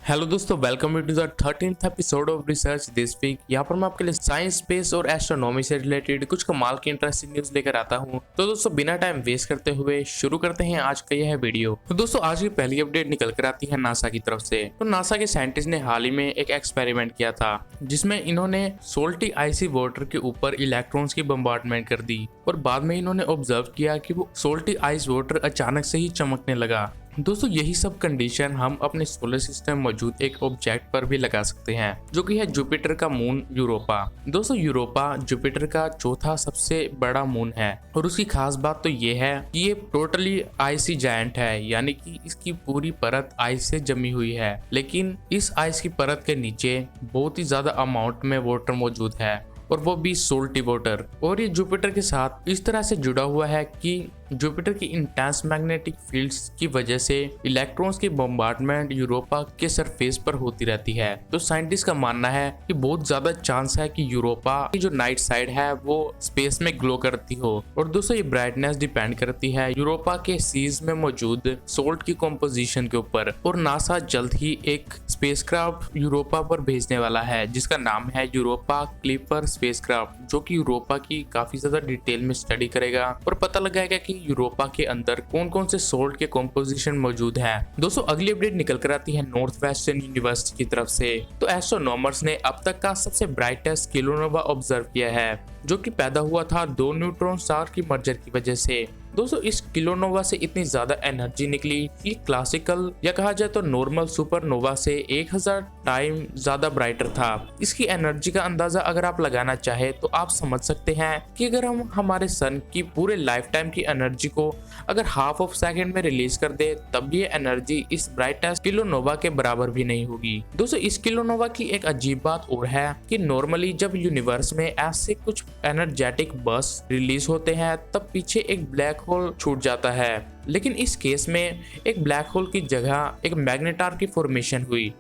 Hello दोस्तों, welcome to the 13th episode of research this week. यहाँ पर मैं आपके लिए साइंस, स्पेस और एस्ट्रोनॉमी से रिलेटेड कुछ कमाल की इंटरेस्टिंग न्यूज लेकर आता हूँ। तो दोस्तों बिना टाइम वेस्ट करते हुए शुरू करते हैं आज का यह वीडियो। तो दोस्तों आज की पहली अपडेट निकल कर आती है नासा की तरफ से। तो नासा के साइंटिस्ट ने हाल ही में एक एक्सपेरिमेंट किया था जिसमें इन्होंने सोल्टी आइसी वाटर के ऊपर इलेक्ट्रॉन्स की बम्बार्डमेंट कर दी और बाद में इन्होंने ऑब्जर्व किया कि वो सोल्टी आइस वाटर अचानक से ही चमकने लगा। दोस्तों यही सब कंडीशन हम अपने सोलर सिस्टम में मौजूद एक ऑब्जेक्ट पर भी लगा सकते हैं जो कि है जुपिटर का मून यूरोपा। दोस्तों यूरोपा जुपिटर का चौथा सबसे बड़ा मून है और उसकी खास बात तो ये है कि ये टोटली आइसी जायंट है, यानी कि इसकी पूरी परत आइस से जमी हुई है। लेकिन इस आइस की परत के नीचे बहुत ही ज्यादा अमाउंट में वाटर मौजूद है और वो भी सोल्टी वाटर। और ये जुपिटर के साथ इस तरह से जुड़ा हुआ है कि जुपिटर की इंटेंस मैग्नेटिक फील्ड्स की वजह से इलेक्ट्रॉन्स की बम्बार्डमेंट यूरोपा के सरफेस पर होती रहती है। तो साइंटिस्ट का मानना है कि बहुत ज्यादा चांस है कि यूरोपा की जो नाइट साइड है वो स्पेस में ग्लो करती हो। और दोस्तों ये ब्राइटनेस डिपेंड करती है यूरोपा के सीज में मौजूद सोल्ट की कॉम्पोजिशन के ऊपर। और नासा जल्द ही एक स्पेसक्राफ्ट यूरोपा पर भेजने वाला है जिसका नाम है यूरोपा क्लिपर स्पेसक्राफ्ट, जो कि यूरोपा की काफी ज्यादा डिटेल में स्टडी करेगा और पता लगाएगा कि यूरोपा के अंदर कौन कौन से सोल्ट के कॉम्पोजिशन मौजूद है। दोस्तों अगली अपडेट निकल कर आती है नॉर्थ वेस्टर्न यूनिवर्सिटी की तरफ से। तो एस्ट्रोनॉमर्स ने अब तक का सबसे ब्राइटेस्ट किलोनोवा ऑब्जर्व किया है जो कि पैदा हुआ था दो न्यूट्रॉन स्टार की मर्जर की वजह से। दोस्तों इस किलोनोवा से इतनी ज्यादा एनर्जी निकली कि क्लासिकल या कहा जाए तो नॉर्मल सुपरनोवा से 1000 टाइम ज्यादा ब्राइटर था। इसकी एनर्जी का अंदाजा अगर आप लगाना चाहे तो आप समझ सकते हैं कि अगर हम हमारे सन की पूरे लाइफ टाइम की एनर्जी को अगर हाफ ऑफ सेकेंड में रिलीज कर दे तब भी ये एनर्जी इस ब्राइटेस्ट किलोनोवा के बराबर भी नहीं होगी। दोस्तों इस किलोनोवा की एक अजीब बात और है कि नॉर्मली जब यूनिवर्स में ऐसे कुछ एनर्जेटिक बर्स्ट रिलीज होते हैं तब पीछे एक ब्लैक होल छूट जाता है, लेकिन इस केस में एक ब्लैक होल की जगह एक मैग्नेटार की फॉर्मेशन हुई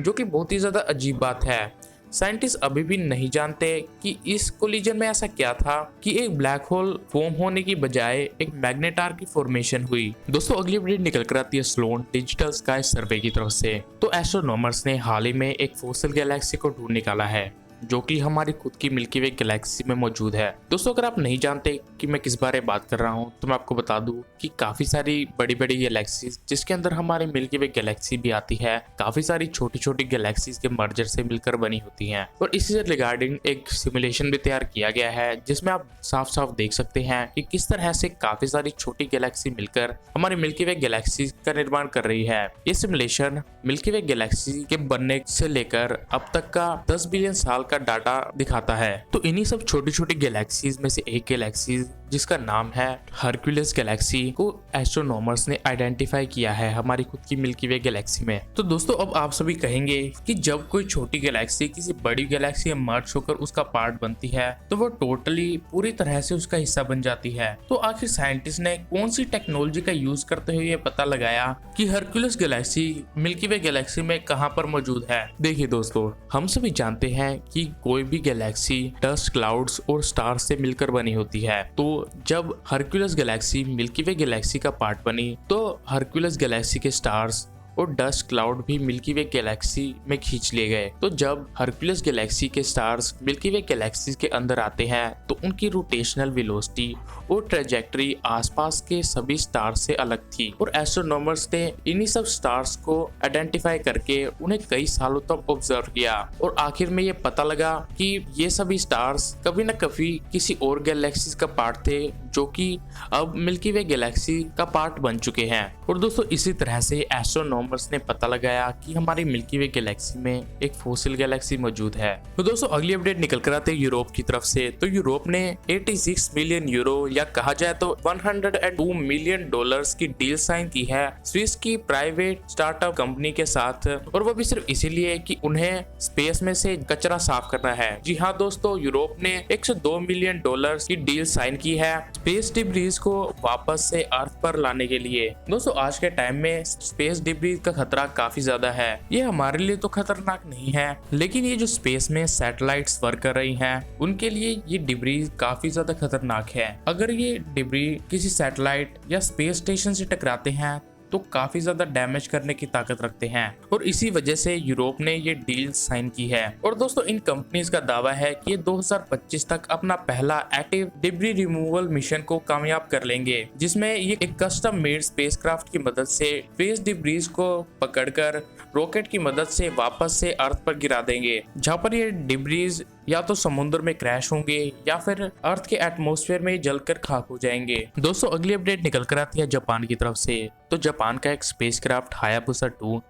जो कि बहुत ही ज्यादा अजीब बात है। साइंटिस्ट अभी भी नहीं जानते कि इस कोलिजन में ऐसा क्या था कि एक ब्लैक होल फॉर्म होने की बजाय एक मैग्नेटार की फॉर्मेशन हुई। दोस्तों अगली अपडेट निकल कर आती है स्लोन डिजिटल स्काई सर्वे की तरफ से। तो एस्ट्रोनॉमर्स ने हाल ही में एक फोसिल गैलेक्सी को ढूंढ निकाला है जो कि हमारी खुद की मिल्की वे गैलेक्सी में मौजूद है। दोस्तों अगर आप नहीं जानते कि मैं किस बारे में बात कर रहा हूं तो मैं आपको बता दूं कि काफी सारी बड़ी बड़ी गैलेक्सीज जिसके अंदर हमारी मिल्की वे गैलेक्सी भी आती है, काफी सारी छोटी छोटी गैलेक्सीज के मर्जर से मिलकर बनी होती हैं। और इसी से रिगार्डिंग एक सिमुलेशन भी तैयार किया गया है जिसमें आप साफ साफ देख सकते हैं कि किस तरह से काफी सारी छोटी गैलेक्सी मिलकर हमारी मिल्की वे गैलेक्सी का निर्माण कर रही है। ये सिमुलेशन मिल्की वे गैलेक्सी के बनने से लेकर अब तक का 10 बिलियन साल का डाटा दिखाता है। तो इन्हीं सब छोटी छोटी गैलेक्सीज में से एक गैलेक्सी जिसका नाम है हरक्यूलिस गैलेक्सी को एस्ट्रोनॉमर्स ने आइडेंटिफाई किया है हमारी खुद की मिल्की वे गैलेक्सी में। तो दोस्तों अब आप सभी कहेंगे कि जब कोई छोटी गैलेक्सी किसी बड़ी गैलेक्सी में मर्ज होकर उसका पार्ट बनती है तो वो टोटली पूरी तरह से उसका हिस्सा बन जाती है। तो आखिर साइंटिस्ट ने कौन सी टेक्नोलॉजी का यूज करते हुए ये पता लगाया कि हरक्यूलिस गैलेक्सी मिल्की वे गैलेक्सी में कहां पर मौजूद है। देखिए दोस्तों हम सभी जानते हैं कि कोई भी गैलेक्सी डस्ट क्लाउड्स और स्टार्स से मिलकर बनी होती है। तो जब हरक्यूलिस गैलेक्सी मिल्की वे गैलेक्सी का पार्ट बनी तो हरक्यूलिस गैलेक्सी के स्टार्स और डस्ट क्लाउड भी मिल्की वे गैलेक्सी में खींच लिए गए। तो जब हरक्यूलिस गैलेक्सी के स्टार्स मिल्की वे गैलेक्सी के अंदर आते हैं तो उनकी रोटेशनल वेलोसिटी और ट्रेजेक्टरी आसपास के सभी स्टार्स से अलग थी। और एस्ट्रोनॉमर्स ने इन्हीं सब स्टार्स को आइडेंटिफाई करके उन्हें कई सालों तक ऑब्जर्व किया और आखिर में ये पता लगा कि ये सभी स्टार्स कभी न कभी किसी और गैलेक्सी का पार्ट थे जो कि अब मिल्की वे गैलेक्सी का पार्ट बन चुके हैं। और दोस्तों इसी तरह से एस्ट्रोनॉमर्स ने पता लगाया कि हमारी मिल्की वे गैलेक्सी में एक फोसिल गैलेक्सी मौजूद है। तो दोस्तों अगली अपडेट निकल कर आते हैं यूरोप की तरफ से। तो यूरोप ने 86 मिलियन यूरो या कहा जाए तो 102 मिलियन डॉलर्स की डील साइन की है स्विस की प्राइवेट स्टार्टअप कंपनी के साथ, और वो भी सिर्फ इसीलिए कि उन्हें स्पेस में से कचरा साफ करना है। जी हाँ दोस्तों, यूरोप ने 102 मिलियन डॉलर्स की डील साइन की है स्पेस डिब्रीज को वापस से अर्थ पर लाने के लिए। दोस्तों आज के टाइम में स्पेस डिब्रीज का खतरा काफी ज्यादा है। ये हमारे लिए तो खतरनाक नहीं है, लेकिन ये जो स्पेस में सैटेलाइट्स वर्क कर रही हैं उनके लिए ये डिब्रीज काफी ज्यादा खतरनाक है। अगर ये डिब्री किसी सैटेलाइट या स्पेस स्टेशन से टकराते हैं तो काफी ज्यादा डैमेज करने की ताकत रखते हैं और इसी वजह से यूरोप ने ये डील साइन की है। और दोस्तों इन कंपनीज का दावा है कि ये 2025 तक अपना पहला एक्टिव डिब्री रिमूवल मिशन को कामयाब कर लेंगे, जिसमें ये एक कस्टम मेड स्पेसक्राफ्ट की मदद से स्पेस डिब्रीज को पकड़कर रॉकेट की मदद से वापस से अर्थ पर गिरा देंगे, जहां पर ये डिब्रीज या तो समुद्र में क्रैश होंगे या फिर अर्थ के एटमॉस्फेयर में जलकर खाक हो जाएंगे। दोस्तों अगली अपडेट निकल कर आती है जापान की तरफ से। तो जापान का एक स्पेसक्राफ्ट हायाबुसा 2,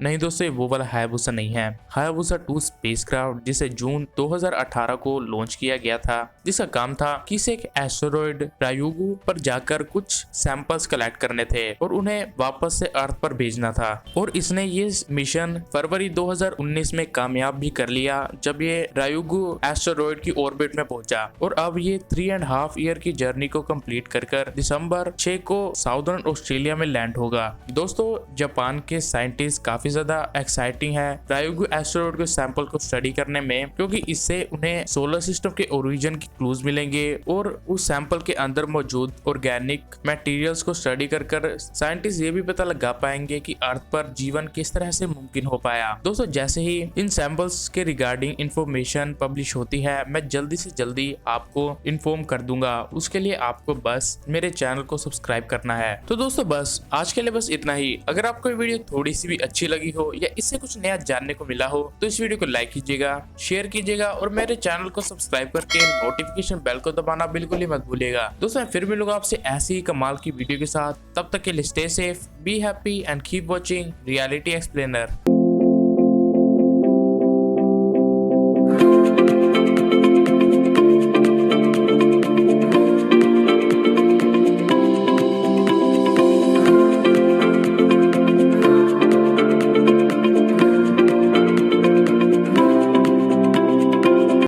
नहीं दोस्तों वो वाला हायाबुसा नहीं है, हायाबुसा 2 स्पेसक्राफ्ट जिसे जून 2018 को लॉन्च किया गया था, जिसका काम था कि इसे एक एस्टेरॉयड रायुगु पर जाकर कुछ सैंपल्स कलेक्ट करने थे और उन्हें वापस से अर्थ पर भेजना था। और इसने ये मिशन फरवरी 2019 में कामयाब भी कर लिया, जब ये रायुगु एस्टेरॉयड की ऑर्बिट में पहुंचा। और अब ये 3.5 ईयर की जर्नी को कंप्लीट कर दिसंबर 6 को साउदर्न ऑस्ट्रेलिया में लैंड होगा। दोस्तों जापान के साइंटिस्ट काफी ज्यादा एक्साइटिंग है रायुगु एस्टेरॉयड के सैंपल को स्टडी करने में, क्योंकि इससे उन्हें सोलर सिस्टम के ओरिजिन की क्लूज मिलेंगे और उस सैंपल के अंदर मौजूद ऑर्गेनिक मटेरियल्स को स्टडी कर साइंटिस्ट ये भी पता लगा पाएंगे कि अर्थ पर जीवन किस तरह से मुमकिन हो पाया। दोस्तों जैसे ही इन सैंपल्स के रिगार्डिंग इंफॉर्मेशन पब्लिश होती है, मैं जल्दी से जल्दी आपको इन्फॉर्म कर दूंगा। उसके लिए आपको बस मेरे चैनल को सब्सक्राइब करना है। तो दोस्तों बस आज के लिए बस इतना ही। अगर आपको ये वीडियो थोड़ी सी भी अच्छी लगी हो या इससे कुछ नया जानने को मिला हो तो इस वीडियो को लाइक कीजिएगा, शेयर कीजिएगा और मेरे चैनल को सब्सक्राइब करके नोटिफिकेशन बेल को दबाना बिल्कुल ही मत भूलिएगा। दोस्तों फिर मिलूंगा आपसे ऐसी ही कमाल की वीडियो के साथ, तब तक के लिए stay safe, be happy and keep watching reality explainer.